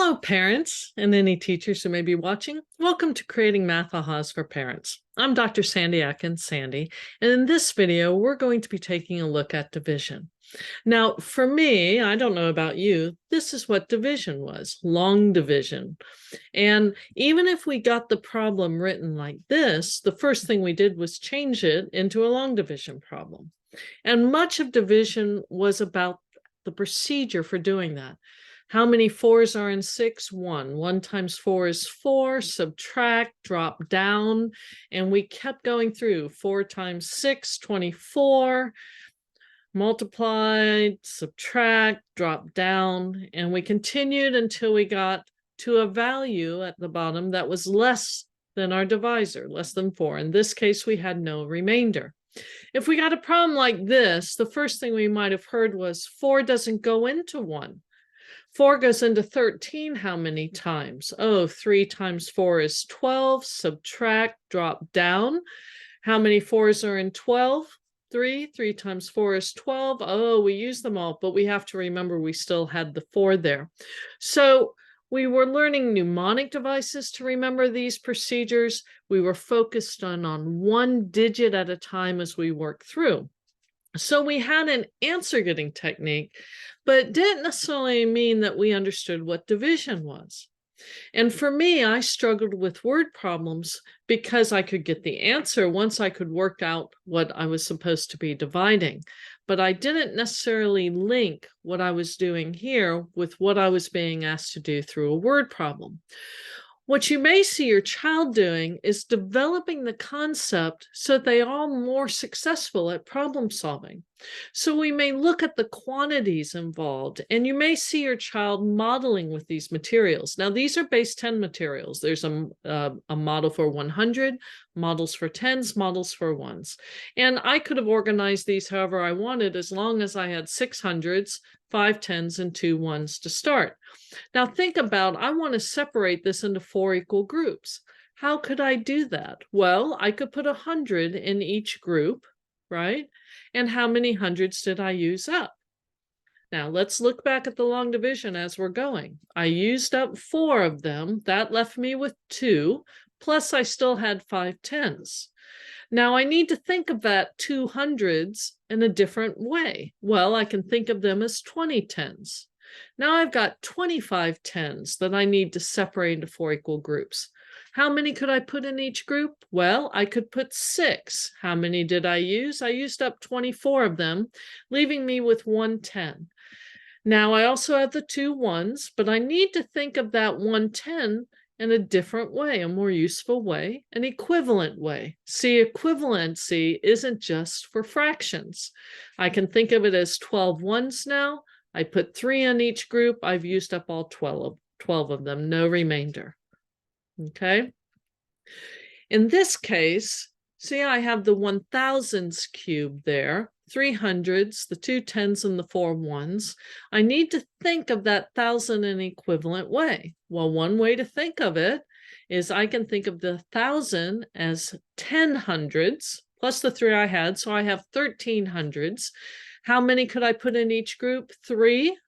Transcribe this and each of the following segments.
Hello, parents and any teachers who may be watching. Welcome to Creating Math Ahas for Parents. I'm Dr. Sandy Atkins, Sandy, and in this video, we're going to be taking a look at division. Now, for me, I don't know about you, this is what division was, long division. And even if we got the problem written like this, the first thing we did was change it into a long division problem. And much of division was about the procedure for doing that. How many fours are in 6? 1. 1 times 4 is 4. Subtract, drop down. And we kept going through. 4 times 6, 24. Multiplied, subtract, drop down. And we continued until we got to a value at the bottom that was less than our divisor, less than 4. In this case, we had no remainder. If we got a problem like this, the first thing we might have heard was 4 doesn't go into 1. 4 goes into 13 how many times? Oh, 3 times 4 is 12. Subtract, drop down. How many 4s are in 12? 3. 3 times 4 is 12. Oh, we use them all, but we have to remember we still had the 4 there. So we were learning mnemonic devices to remember these procedures. We were focused on one digit at a time as we worked through. So we had an answer getting technique, but it didn't necessarily mean that we understood what division was. And for me, I struggled with word problems because I could get the answer once I could work out what I was supposed to be dividing. But I didn't necessarily link what I was doing here with what I was being asked to do through a word problem. What you may see your child doing is developing the concept so that they are more successful at problem solving. So we may look at the quantities involved, and you may see your child modeling with these materials. Now, these are base 10 materials. There's a model for 100, models for tens, models for ones. And I could have organized these however I wanted as long as I had 6 hundreds, 5 tens, and 2 ones to start. Now think about, I want to separate this into 4 equal groups. How could I do that? Well, I could put 100 in each group, right? And how many hundreds did I use up? Now let's look back at the long division as we're going. I used up 4 of them. That left me with 2, plus I still had 5 tens. Now I need to think of that 2 hundreds in a different way. Well, I can think of them as 20 tens. Now I've got 25 tens that I need to separate into 4 equal groups. How many could I put in each group? Well, I could put 6. How many did I use? I used up 24 of them, leaving me with 110. Now I also have the 2 ones, but I need to think of that 110 in a different way, a more useful way, an equivalent way. See, equivalency isn't just for fractions. I can think of it as 12 ones now. I put 3 in each group. I've used up all 12 of them, no remainder. Okay. In this case, see, I have the 1000s cubed there, 3 hundreds, the 2 tens, and the 4 ones. I need to think of that 1000 in an equivalent way. Well, one way to think of it is I can think of the 1000 as 10 hundreds plus the 3 I had, so I have 13 hundreds. How many could I put in each group? 3.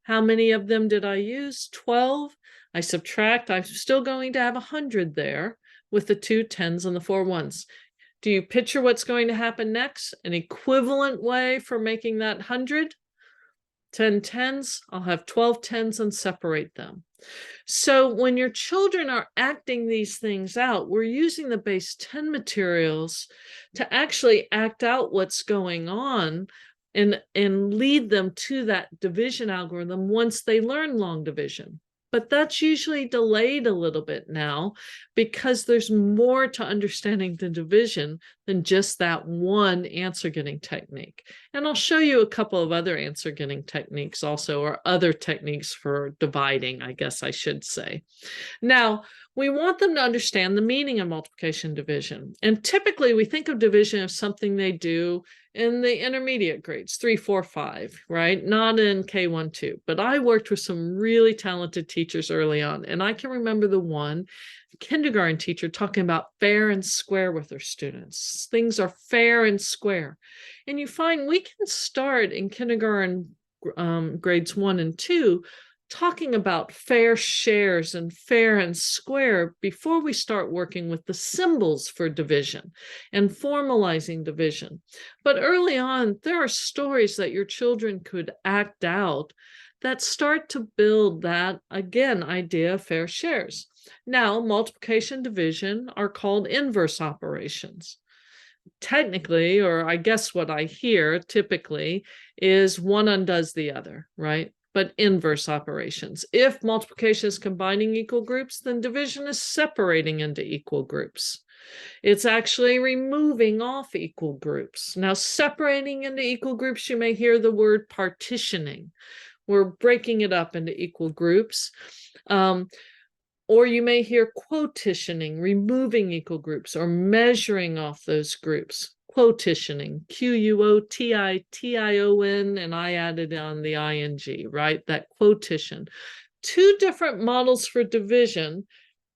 How many of them did I use? 12. I subtract. I'm still going to have 100 there with the 2 tens and the 4 ones. Do you picture what's going to happen next? An equivalent way for making that 100? 10 tens, I'll have 12 tens and separate them. So when your children are acting these things out, we're using the base 10 materials to actually act out what's going on and lead them to that division algorithm once they learn long division. But that's usually delayed a little bit now because there's more to understanding the division than just that one answer getting technique. And I'll show you a couple of other answer getting techniques also, or other techniques for dividing, I guess I should say. Now, we want them to understand the meaning of multiplication and division. And typically we think of division as something they do in the intermediate grades, 3, 4, 5, right? Not in K1, 2. But I worked with some really talented teachers early on. And I can remember the one kindergarten teacher talking about fair and square with her students. Things are fair and square. And you find we can start in kindergarten grades 1 and 2 talking about fair shares and fair and square before we start working with the symbols for division and formalizing division. But early on, there are stories that your children could act out that start to build that, again, idea of fair shares. Now, multiplication, division are called inverse operations. Technically, or I guess what I hear typically, is one undoes the other, right? But inverse operations. If multiplication is combining equal groups, then division is separating into equal groups. It's actually removing off equal groups. Now, separating into equal groups, you may hear the word partitioning. We're breaking it up into equal groups. Or you may hear quotitioning, removing equal groups or measuring off those groups. Quotitioning, Quotition, and I added on the ing, right? That quotition. Two different models for division,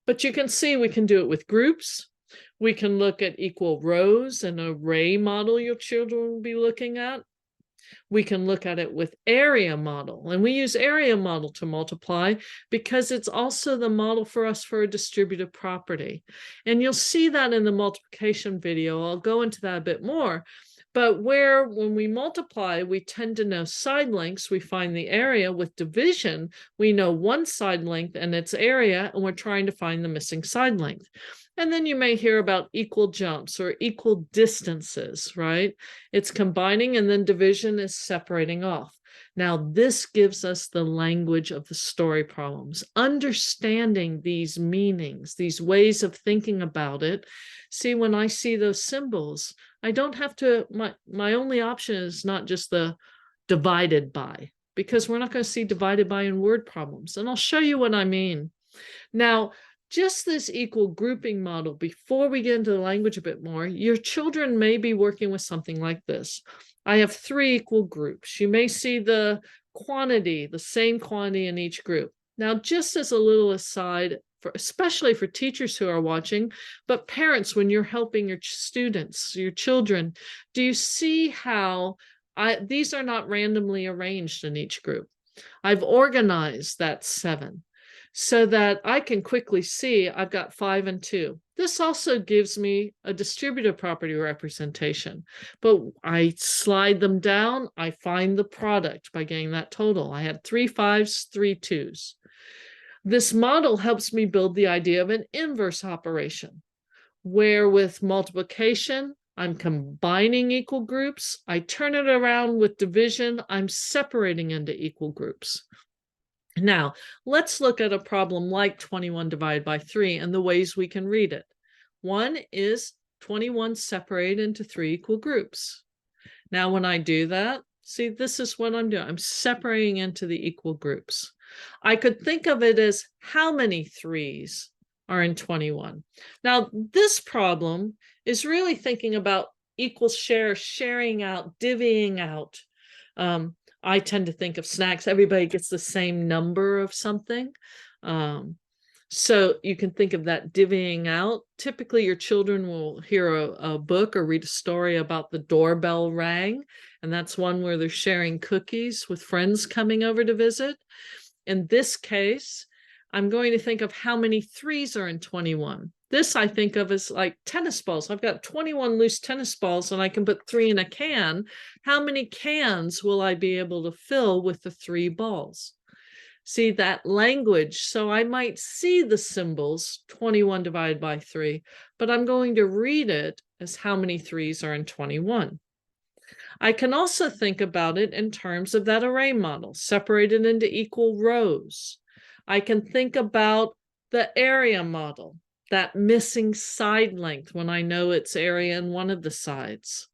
but you can see we can do it with groups. We can look at equal rows, an array model your children will be looking at. We can look at it with area model, and we use area model to multiply because it's also the model for us for a distributive property. And you'll see that in the multiplication video. I'll go into that a bit more. But when we multiply, we tend to know side lengths. We find the area. With division, we know one side length and its area, and we're trying to find the missing side length. And then you may hear about equal jumps or equal distances, right? It's combining, and then division is separating off. Now, this gives us the language of the story problems, understanding these meanings, these ways of thinking about it. See, when I see those symbols, I don't have to, my only option is not just the divided by, because we're not going to see divided by in word problems. And I'll show you what I mean. Now, just this equal grouping model, before we get into the language a bit more, your children may be working with something like this. I have 3 equal groups. You may see the quantity, the same quantity in each group. Now, just as a little aside, especially for teachers who are watching, but parents, when you're helping your students, your children, do you see how these are not randomly arranged in each group? I've organized that 7. So that I can quickly see I've got 5 and 2. This also gives me a distributive property representation, but I slide them down. I find the product by getting that total. I had 3 5s, 3 2s. This model helps me build the idea of an inverse operation, where with multiplication, I'm combining equal groups. I turn it around with division. I'm separating into equal groups. Now, let's look at a problem like 21 divided by 3 and the ways we can read it. One is 21 separated into 3 equal groups. Now, when I do that, see, this is what I'm doing. I'm separating into the equal groups. I could think of it as how many 3s are in 21. Now, this problem is really thinking about equal share, sharing out, divvying out. I tend to think of snacks. Everybody gets the same number of something. So you can think of that divvying out. Typically, your children will hear a book or read a story about the doorbell rang. And that's one where they're sharing cookies with friends coming over to visit. In this case, I'm going to think of how many 3s are in 21. This I think of as like tennis balls. I've got 21 loose tennis balls and I can put 3 in a can. How many cans will I be able to fill with the 3 balls? See that language. So I might see the symbols 21 divided by 3, but I'm going to read it as how many 3s are in 21. I can also think about it in terms of that array model, separated into equal rows. I can think about the area model, that missing side length when I know its area in one of the sides.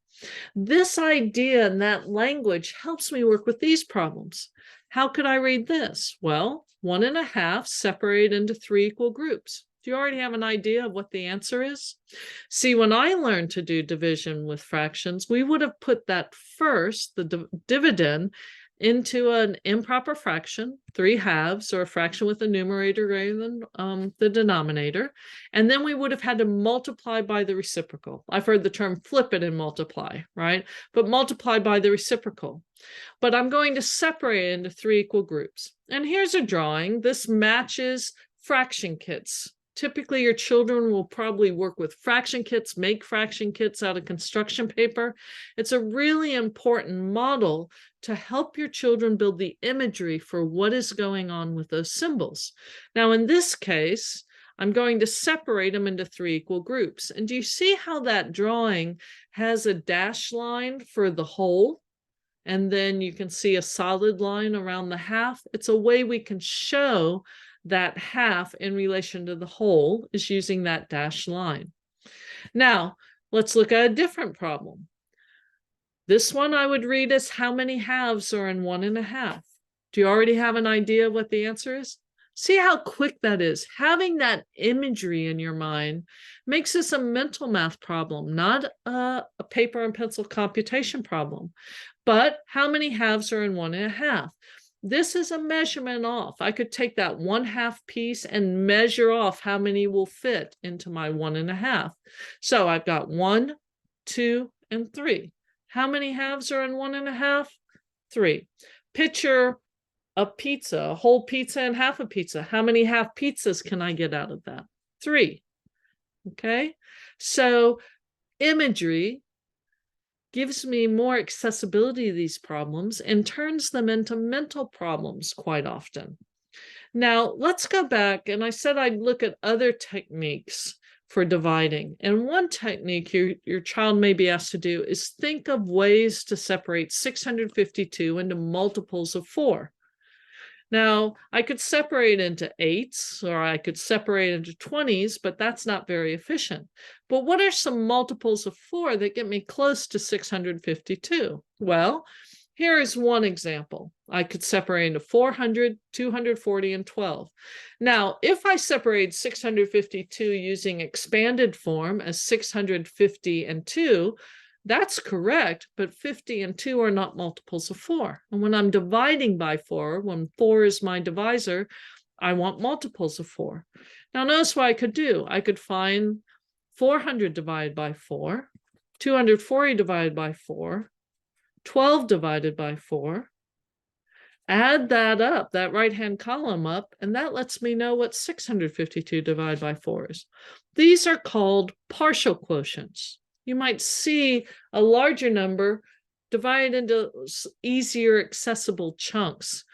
This idea and that language helps me work with these problems. How could I read this? Well, 1.5 separated into 3 equal groups. Do you already have an idea of what the answer is? See, when I learned to do division with fractions, we would have put that first, the dividend, into an improper fraction, 3/2, or a fraction with a numerator greater than the denominator. And then we would have had to multiply by the reciprocal. I've heard the term flip it and multiply, right? But multiply by the reciprocal. But I'm going to separate it into 3 equal groups. And here's a drawing. This matches fraction kits. Typically, your children will probably work with fraction kits, make fraction kits out of construction paper. It's a really important model to help your children build the imagery for what is going on with those symbols. Now, in this case, I'm going to separate them into 3 equal groups. And do you see how that drawing has a dashed line for the whole? And then you can see a solid line around the half. It's a way we can show that half in relation to the whole is using that dashed line. Now, let's look at a different problem. This one I would read as how many halves are in 1 1/2? Do you already have an idea of what the answer is? See how quick that is. Having that imagery in your mind makes this a mental math problem, not a paper and pencil computation problem. But how many halves are in 1 1/2? This is a measurement off. I could take that 1/2 piece and measure off how many will fit into my 1 1/2. So I've got 1, 2, and 3. How many halves are in 1 1/2? 3. Picture a pizza, a whole pizza and half a pizza. How many half pizzas can I get out of that? 3. Okay, so imagery gives me more accessibility to these problems and turns them into mental problems quite often. Now, let's go back, and I said I'd look at other techniques for dividing. And one technique your child may be asked to do is think of ways to separate 652 into multiples of 4. Now, I could separate into 8s, or I could separate into 20s, but that's not very efficient. But what are some multiples of 4 that get me close to 652? Well, here is one example. I could separate into 400, 240, and 12. Now, if I separate 652 using expanded form as 650 and 2, that's correct, but 50 and 2 are not multiples of 4. And when I'm dividing by 4, when 4 is my divisor, I want multiples of 4. Now notice what I could do. I could find 400 divided by 4, 240 divided by 4, 12 divided by 4. Add that up, that right-hand column up, and that lets me know what 652 divided by 4 is. These are called partial quotients. You might see a larger number divided into easier accessible chunks.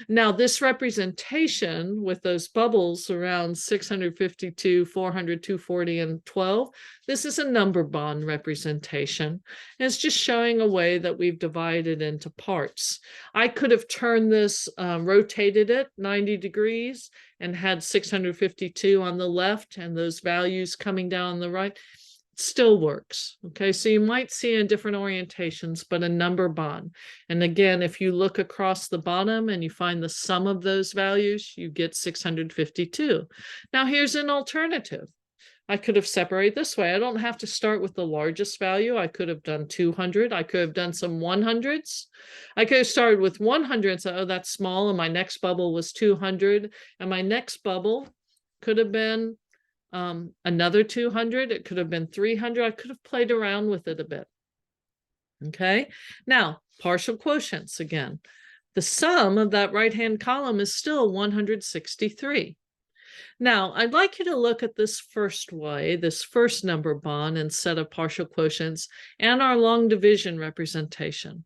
Now, this representation with those bubbles around 652, 400, 240, and 12, this is a number bond representation. And it's just showing a way that we've divided into parts. I could have turned this, rotated it 90 degrees and had 652 on the left and those values coming down on the right. Still works. Okay, so you might see in different orientations, but a number bond. And again, if you look across the bottom and you find the sum of those values, you get 652. Now here's an alternative. I could have separated this way. I don't have to start with the largest value. I could have done 200. I could have done some 100s. I could have started with 100 and said, oh, that's small. And my next bubble was 200. And my next bubble could have been another 200. It could have been 300. I could have played around with it a bit. Okay, now partial quotients again. The sum of that right-hand column is still 163. Now, I'd like you to look at this first way, this first number bond and set of partial quotients and our long division representation.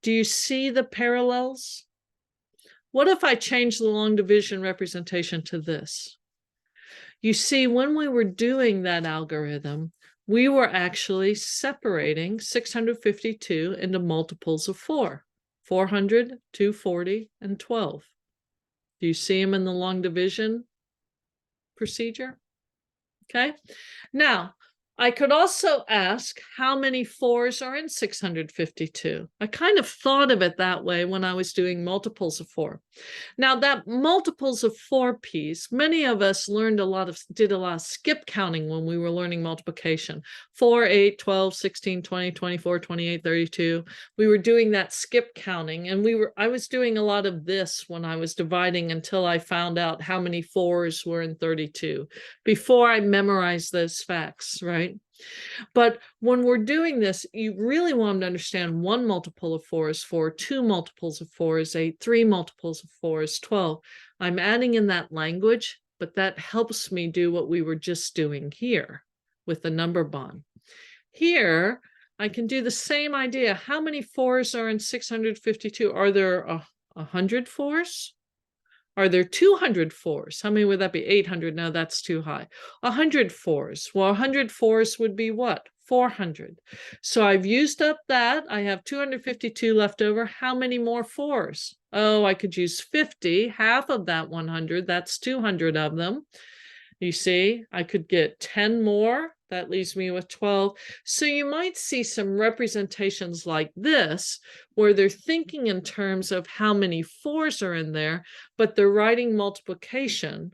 Do you see the parallels? What if I change the long division representation to this? You see, when we were doing that algorithm, we were actually separating 652 into multiples of 4, 400, 240, and 12. Do you see them in the long division procedure? Okay. Now, I could also ask how many 4s are in 652. I kind of thought of it that way when I was doing multiples of 4. Now that multiples of 4 piece, many of us did a lot of skip counting when we were learning multiplication. 4, 8, 12, 16, 20, 24, 28, 32. We were doing that skip counting, and I was doing a lot of this when I was dividing until I found out how many 4s were in 32 before I memorized those facts, right? But when we're doing this, you really want to understand 1 multiple of 4 is 4, 2 multiples of 4 is 8, 3 multiples of 4 is 12. I'm adding in that language, but that helps me do what we were just doing here with the number bond. Here, I can do the same idea. How many 4s are in 652? Are there 100 4s? Are there 200 4s? How many would that be? 800. No, that's too high. 100 4s. Well, 100 4s would be what? 400. So I've used up that. I have 252 left over. How many more 4s? Oh, I could use 50, half of that 100. That's 200 of them. You see, I could get 10 more. That leaves me with 12. So you might see some representations like this, where they're thinking in terms of how many 4s are in there, but they're writing multiplication,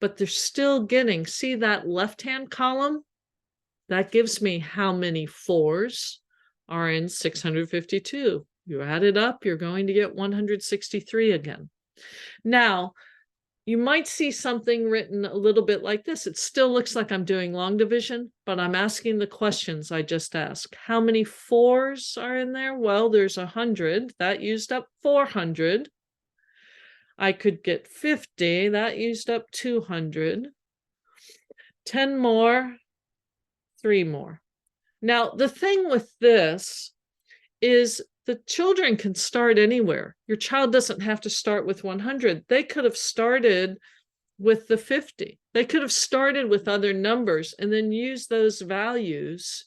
but they're still getting, see that left-hand column? That gives me how many 4s are in 652. You add it up, you're going to get 163 again. Now, you might see something written a little bit like this. It still looks like I'm doing long division, but I'm asking the questions I just asked. How many 4s are in there? Well, there's 100. That used up 400. I could get 50. That used up 200. 10 more, 3 more. Now, the thing with this is the children can start anywhere. Your child doesn't have to start with 100. They could have started with the 50. They could have started with other numbers and then used those values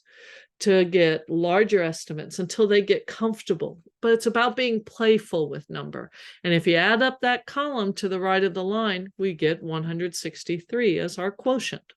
to get larger estimates until they get comfortable. But it's about being playful with number. And if you add up that column to the right of the line, we get 163 as our quotient.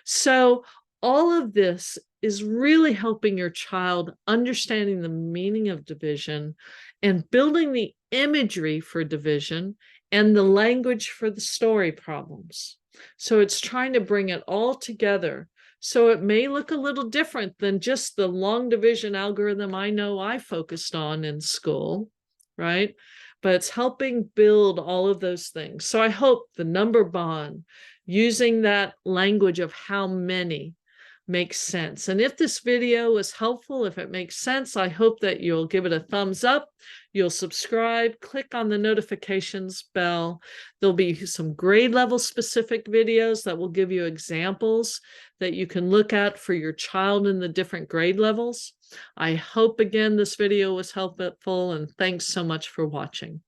So all of this is really helping your child understanding the meaning of division and building the imagery for division and the language for the story problems. So it's trying to bring it all together. So it may look a little different than just the long division algorithm I know I focused on in school, right? But it's helping build all of those things. So I hope the number bond, using that language of how many, makes sense. And if this video was helpful, if it makes sense, I hope that you'll give it a thumbs up, you'll subscribe, click on the notifications bell. There'll be some grade level specific videos that will give you examples that you can look at for your child in the different grade levels. I hope again this video was helpful, and thanks so much for watching.